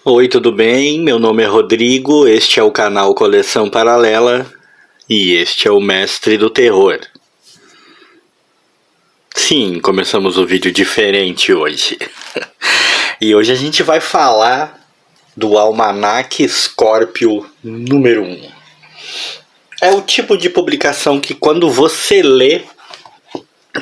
Oi, tudo bem? Meu nome é Rodrigo, este é o canal Coleção Paralela e este é o Mestre do Terror. Sim, começamos o vídeo diferente hoje. E hoje a gente vai falar do Almanaque Scorpio número 1. É o tipo de publicação que quando você lê,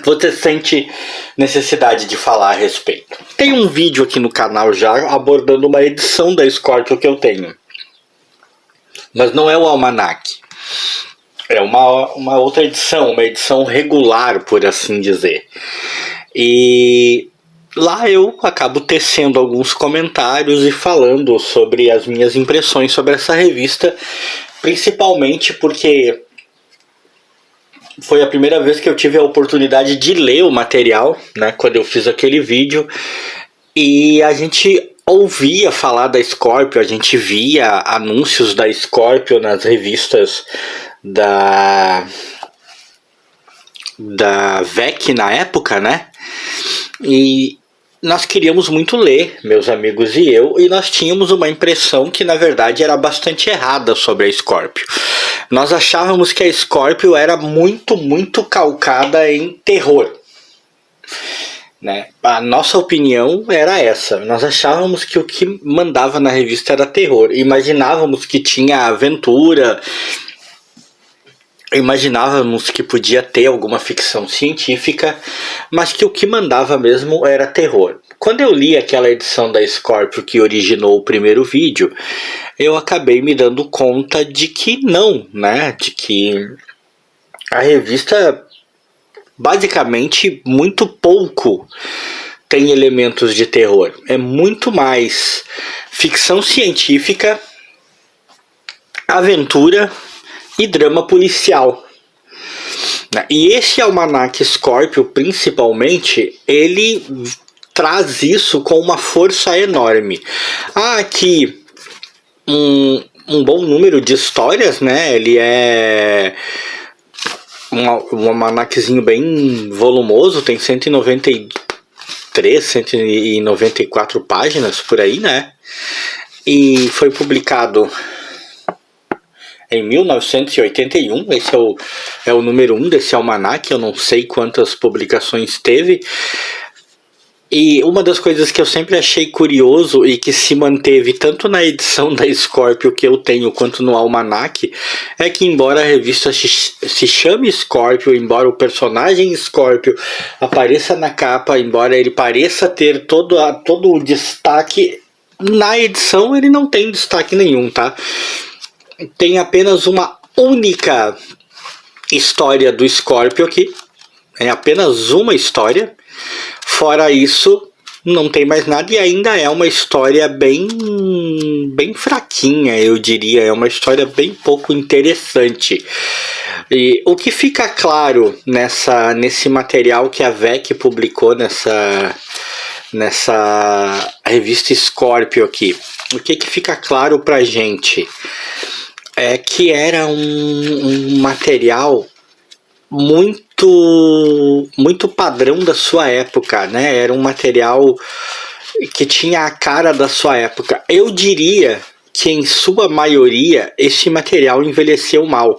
você sente necessidade de falar a respeito. Tem um vídeo aqui no canal já abordando uma edição da Scorpio que eu tenho. Mas não é o Almanaque. É uma outra edição, uma edição regular, por assim dizer. E lá eu acabo tecendo alguns comentários e falando sobre as minhas impressões sobre essa revista, principalmente porque foi a primeira vez que eu tive a oportunidade de ler o material, né, quando eu fiz aquele vídeo, e a gente ouvia falar da Scorpio, a gente via anúncios da Scorpio nas revistas da VEC na época, né? E nós queríamos muito ler, meus amigos e eu, e nós tínhamos uma impressão que na verdade era bastante errada sobre a Scorpio. Nós achávamos que a Scorpio era muito calcada em terror, né? A nossa opinião era essa. Nós achávamos que o que mandava na revista era terror. Imaginávamos que tinha aventura, imaginávamos que podia ter alguma ficção científica, mas que o que mandava mesmo era terror. Quando eu li aquela edição da Scorpio que originou o primeiro vídeo, eu acabei me dando conta de que não, né? De que a revista basicamente muito pouco tem elementos de terror. É muito mais ficção científica, aventura e drama policial. E esse Almanaque Scorpio, principalmente, ele traz isso com uma força enorme. Há aqui um bom número de histórias, né? Ele é um almanaquezinho bem volumoso, tem 193, 194 páginas por aí, né? E foi publicado em 1981, esse é o número 1 desse almanaque, eu não sei quantas publicações teve. E uma das coisas que eu sempre achei curioso e que se manteve tanto na edição da Scorpio que eu tenho quanto no almanaque é que, embora a revista se chame Scorpio, embora o personagem Scorpio apareça na capa, embora ele pareça ter todo o destaque, na edição ele não tem destaque nenhum, tá? Tem apenas uma única história do Scorpio aqui, é apenas uma história. Fora isso, não tem mais nada, e ainda é uma história bem fraquinha, eu diria. É uma história bem pouco interessante. E o que fica claro nesse material que a VEC publicou nessa revista Scorpio aqui, o que fica claro pra gente é que era um material muito padrão da sua época, né? Era um material que tinha a cara da sua época. Eu diria que em sua maioria esse material envelheceu mal.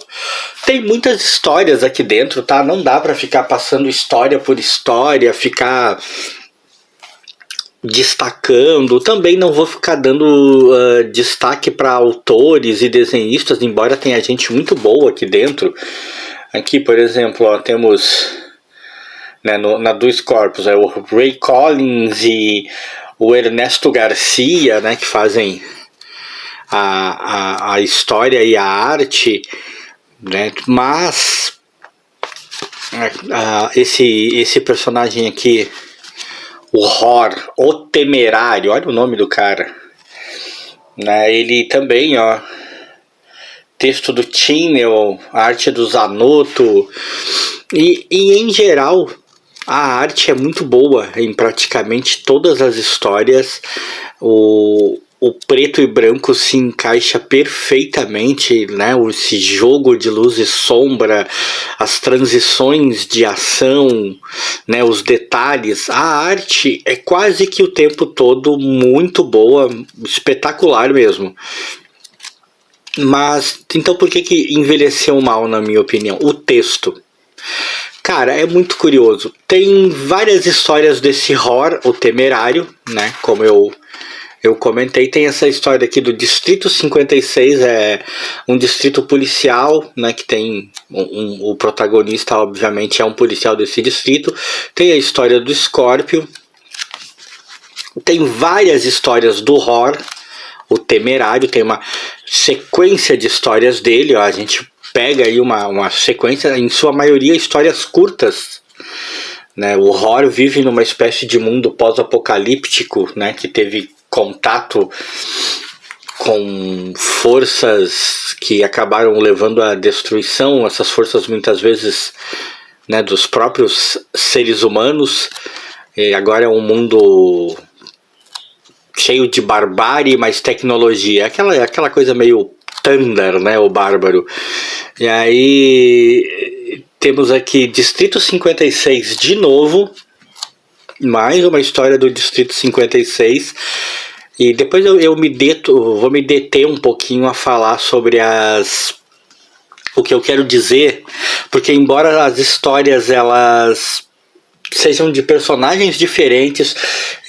Tem muitas histórias aqui dentro, tá? Não dá para ficar passando história por história, ficar destacando. Também não vou ficar dando destaque para autores e desenhistas, embora tenha gente muito boa aqui dentro. Aqui, por exemplo, ó, temos, né, na do Scorpius, o Ray Collins e o Ernesto Garcia, né, que fazem a história e a arte, né, mas esse personagem aqui, o Hor, o Temerário, olha o nome do cara, né, ele também, ó, texto do Tinel, a arte do Zanotto, e em geral a arte é muito boa em praticamente todas as histórias. O o preto e branco se encaixa perfeitamente, né? Esse jogo de luz e sombra, as transições de ação, né? Os detalhes, a arte é quase que o tempo todo muito boa, espetacular mesmo. Mas então por que envelheceu mal, na minha opinião? O texto. Cara, é muito curioso. Tem várias histórias desse horror, o Temerário, né? Como eu comentei, tem essa história aqui do Distrito 56, é um distrito policial, né, que tem o protagonista, obviamente, é um policial desse distrito. Tem a história do Scorpio, tem várias histórias do horror, o Temerário, tem uma sequência de histórias dele, ó, a gente pega aí uma sequência, em sua maioria histórias curtas, né? O horror vive numa espécie de mundo pós-apocalíptico, né, que teve contato com forças que acabaram levando à destruição, essas forças muitas vezes, né, dos próprios seres humanos, e agora é um mundo cheio de barbárie, mas tecnologia, aquela coisa meio Thunder, né, o bárbaro. E aí temos aqui Distrito 56 de novo, mais uma história do Distrito 56, e depois eu vou me deter um pouquinho a falar sobre o que eu quero dizer, porque embora as histórias elas sejam de personagens diferentes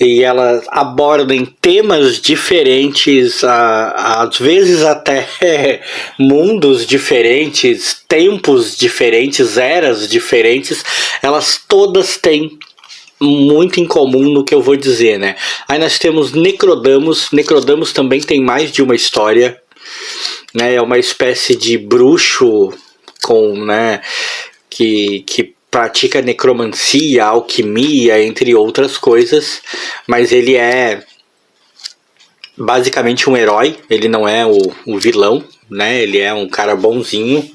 e elas abordem temas diferentes, às vezes até mundos diferentes, tempos diferentes, eras diferentes, elas todas têm muito em comum no que eu vou dizer, né? Aí nós temos Necrodamos. Necrodamos também tem mais de uma história, né? É uma espécie de bruxo com, né, que pratica necromancia, alquimia, entre outras coisas, mas ele é basicamente um herói, ele não é o vilão, né? Ele é um cara bonzinho.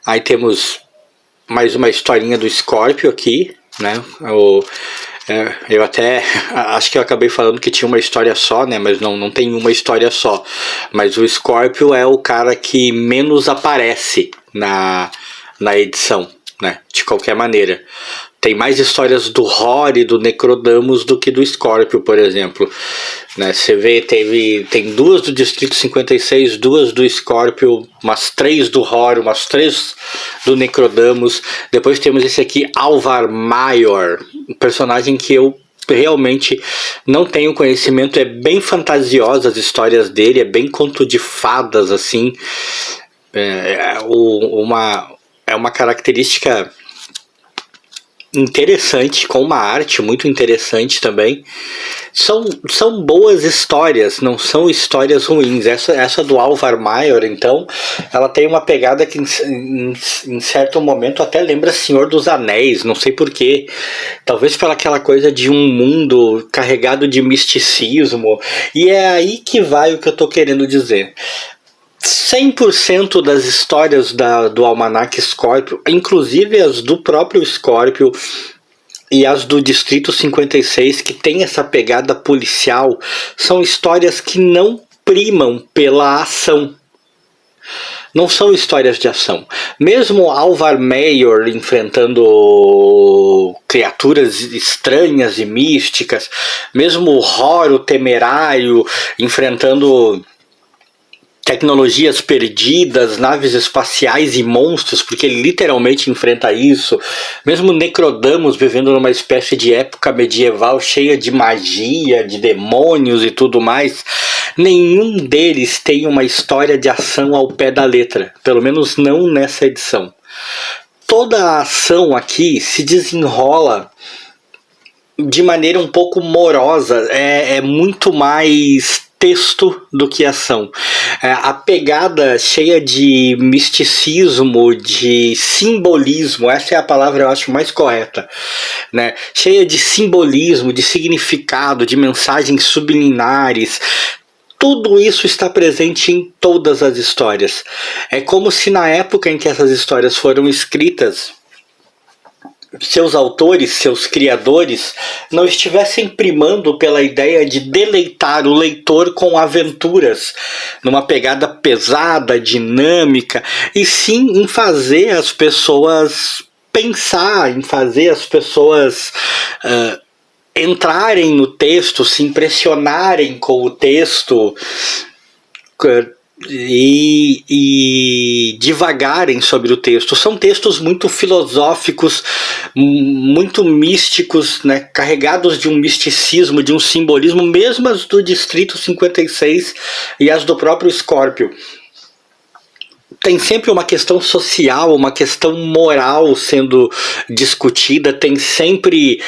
Aí temos mais uma historinha do Scorpio aqui, né? Eu até acho que eu acabei falando que tinha uma história só, né? Mas não tem uma história só. Mas o Scorpio é o cara que menos aparece na edição, né? De qualquer maneira. Tem mais histórias do Horror e do Necrodamos do que do Scorpio, por exemplo. Né? Você vê, tem duas do Distrito 56, duas do Scorpio, umas 3 do Horror, umas 3 do Necrodamos. Depois temos esse aqui, Alvar Maior, um personagem que eu realmente não tenho conhecimento. É bem fantasiosa as histórias dele, é bem conto de fadas, assim. É uma característica interessante, com uma arte muito interessante também. São boas histórias, não são histórias ruins. Essa do Alvar Maior, então, ela tem uma pegada que em certo momento até lembra Senhor dos Anéis, não sei porquê. Talvez pela aquela coisa de um mundo carregado de misticismo. E é aí que vai o que eu tô querendo dizer. 100% das histórias do Almanac Scorpio, inclusive as do próprio Scorpio e as do Distrito 56, que tem essa pegada policial, são histórias que não primam pela ação. Não são histórias de ação. Mesmo Alvar Maior enfrentando criaturas estranhas e místicas, mesmo o Horror, o Temerário, enfrentando tecnologias perdidas, naves espaciais e monstros, porque ele literalmente enfrenta isso. Mesmo Necrodamos vivendo numa espécie de época medieval cheia de magia, de demônios e tudo mais, nenhum deles tem uma história de ação ao pé da letra, pelo menos não nessa edição. Toda a ação aqui se desenrola de maneira um pouco morosa, é muito mais texto do que ação. A pegada cheia de misticismo, de simbolismo, essa é a palavra eu acho mais correta, né? Cheia de simbolismo, de significado, de mensagens subliminares. Tudo isso está presente em todas as histórias. É como se na época em que essas histórias foram escritas, seus autores, seus criadores, não estivessem primando pela ideia de deleitar o leitor com aventuras, numa pegada pesada, dinâmica, e sim em fazer as pessoas pensar, em fazer as pessoas entrarem no texto, se impressionarem com o texto, e divagarem sobre o texto. São textos muito filosóficos, muito místicos, né, carregados de um misticismo, de um simbolismo, mesmo as do Distrito 56 e as do próprio Scorpio. Tem sempre uma questão social, uma questão moral sendo discutida, tem sempre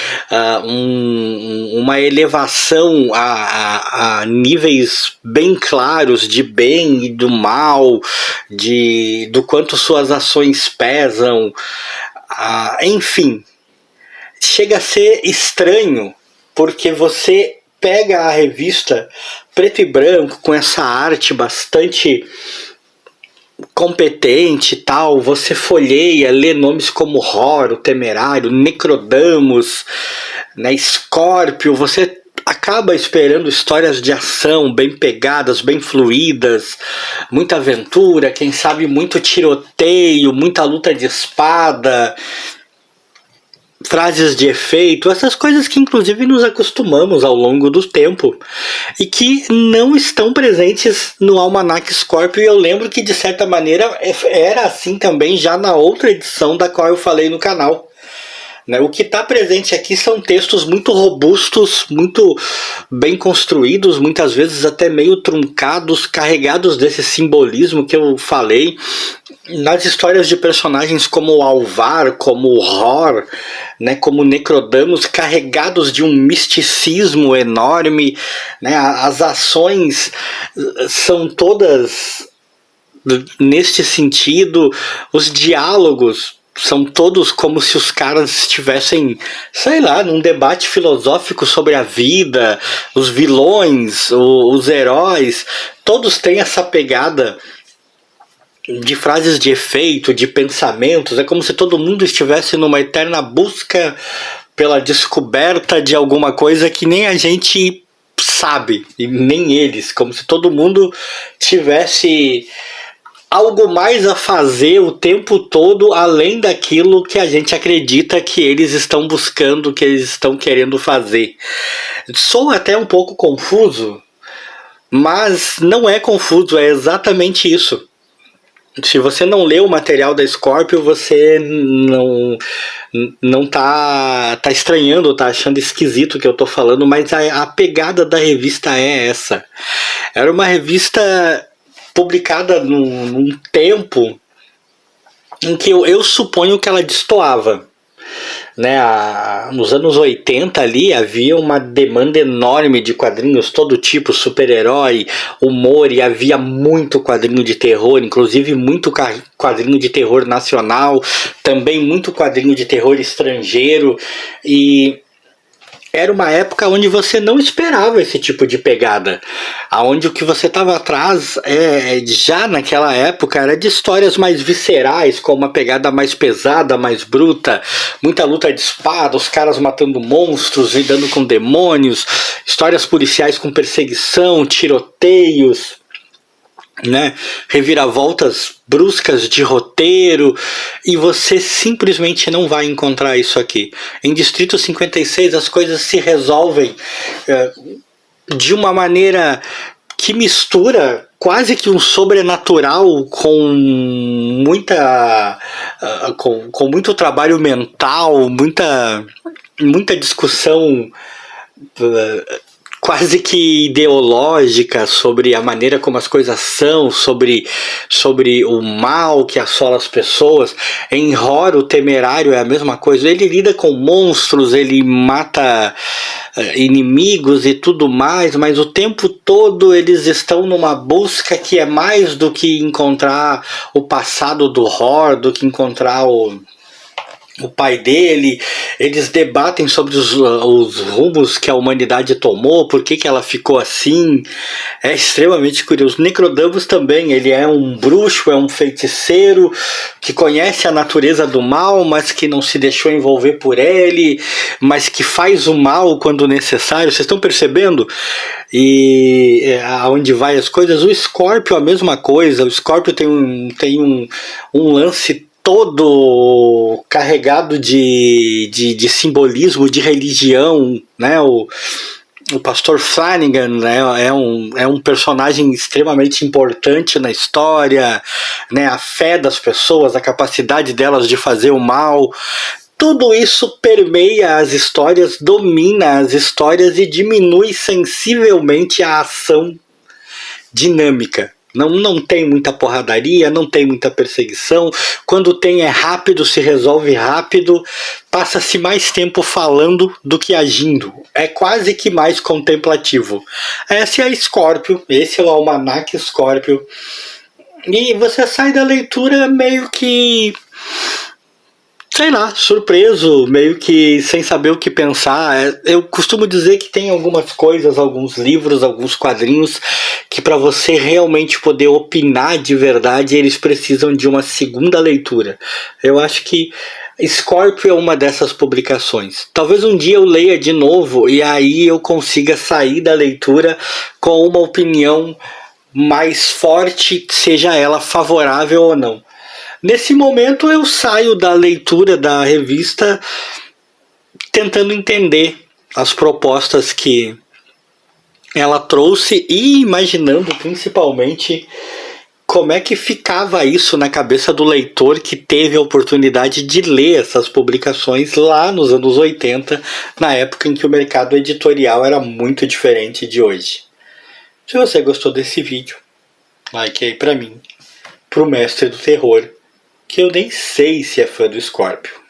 uma elevação a níveis bem claros de bem e do mal, do quanto suas ações pesam, enfim. Chega a ser estranho, porque você pega a revista preto e branco, com essa arte bastante competente e tal, você folheia, lê nomes como Hor, o Temerário, Necrodamus, né, Scorpio, você acaba esperando histórias de ação bem pegadas, bem fluídas, muita aventura, quem sabe muito tiroteio, muita luta de espada, frases de efeito, essas coisas que inclusive nos acostumamos ao longo do tempo e que não estão presentes no Almanac Scorpio. E eu lembro que de certa maneira era assim também já na outra edição da qual eu falei no canal. O que está presente aqui são textos muito robustos, muito bem construídos, muitas vezes até meio truncados, carregados desse simbolismo que eu falei. Nas histórias de personagens como o Alvar, como o Hor, né, como Necrodamus, carregados de um misticismo enorme, né, as ações são todas neste sentido, os diálogos são todos como se os caras estivessem, sei lá, num debate filosófico sobre a vida, os vilões, os heróis, todos têm essa pegada de frases de efeito, de pensamentos. É como se todo mundo estivesse numa eterna busca pela descoberta de alguma coisa que nem a gente sabe, e nem eles, como se todo mundo tivesse algo mais a fazer o tempo todo, além daquilo que a gente acredita que eles estão buscando, que eles estão querendo fazer. Sou até um pouco confuso, mas não é confuso, é exatamente isso. Se você não lê o material da Scorpio, você não tá estranhando, tá achando esquisito o que eu tô falando, mas a pegada da revista é essa. Era uma revista publicada num tempo em que eu suponho que ela destoava. Né, nos anos 80 ali havia uma demanda enorme de quadrinhos, todo tipo, super-herói, humor, e havia muito quadrinho de terror, inclusive muito quadrinho de terror nacional, também muito quadrinho de terror estrangeiro, e era uma época onde você não esperava esse tipo de pegada, aonde o que você estava atrás já naquela época era de histórias mais viscerais, com uma pegada mais pesada, mais bruta, muita luta de espada, os caras matando monstros, lidando com demônios, histórias policiais com perseguição, tiroteios, né, reviravoltas bruscas de roteiro, e você simplesmente não vai encontrar isso aqui. Em Distrito 56 as coisas se resolvem de uma maneira que mistura quase que um sobrenatural com muito trabalho mental, muita discussão quase que ideológica sobre a maneira como as coisas são, sobre o mal que assola as pessoas. Em Hor, o Temerário é a mesma coisa, ele lida com monstros, ele mata inimigos e tudo mais, mas o tempo todo eles estão numa busca que é mais do que encontrar o passado do Hor, do que encontrar o pai dele, eles debatem sobre os rumos que a humanidade tomou, por que ela ficou assim. É extremamente curioso. Necrodamus também, ele é um bruxo, é um feiticeiro que conhece a natureza do mal, mas que não se deixou envolver por ele, mas que faz o mal quando necessário. Vocês estão percebendo? E aonde vai as coisas? O Scorpio a mesma coisa. O Scorpio tem um lance todo carregado de simbolismo, de religião, né? O pastor Flanagan, né, é um personagem extremamente importante na história, né? A fé das pessoas, a capacidade delas de fazer o mal. Tudo isso permeia as histórias, domina as histórias e diminui sensivelmente a ação dinâmica. Não tem muita porradaria, não tem muita perseguição. Quando tem é rápido, se resolve rápido. Passa-se mais tempo falando do que agindo. É quase que mais contemplativo. Essa é a Scorpio, esse é o Almanaque Scorpio. E você sai da leitura meio que, sei lá, surpreso, meio que sem saber o que pensar. Eu costumo dizer que tem algumas coisas, alguns livros, alguns quadrinhos que para você realmente poder opinar de verdade, eles precisam de uma segunda leitura. Eu acho que Scorpio é uma dessas publicações. Talvez um dia eu leia de novo e aí eu consiga sair da leitura com uma opinião mais forte, seja ela favorável ou não. Nesse momento eu saio da leitura da revista tentando entender as propostas que ela trouxe e imaginando principalmente como é que ficava isso na cabeça do leitor que teve a oportunidade de ler essas publicações lá nos anos 80, na época em que o mercado editorial era muito diferente de hoje. Se você gostou desse vídeo, like aí pra mim, pro mestre do terror, que eu nem sei se é fã do Scorpio.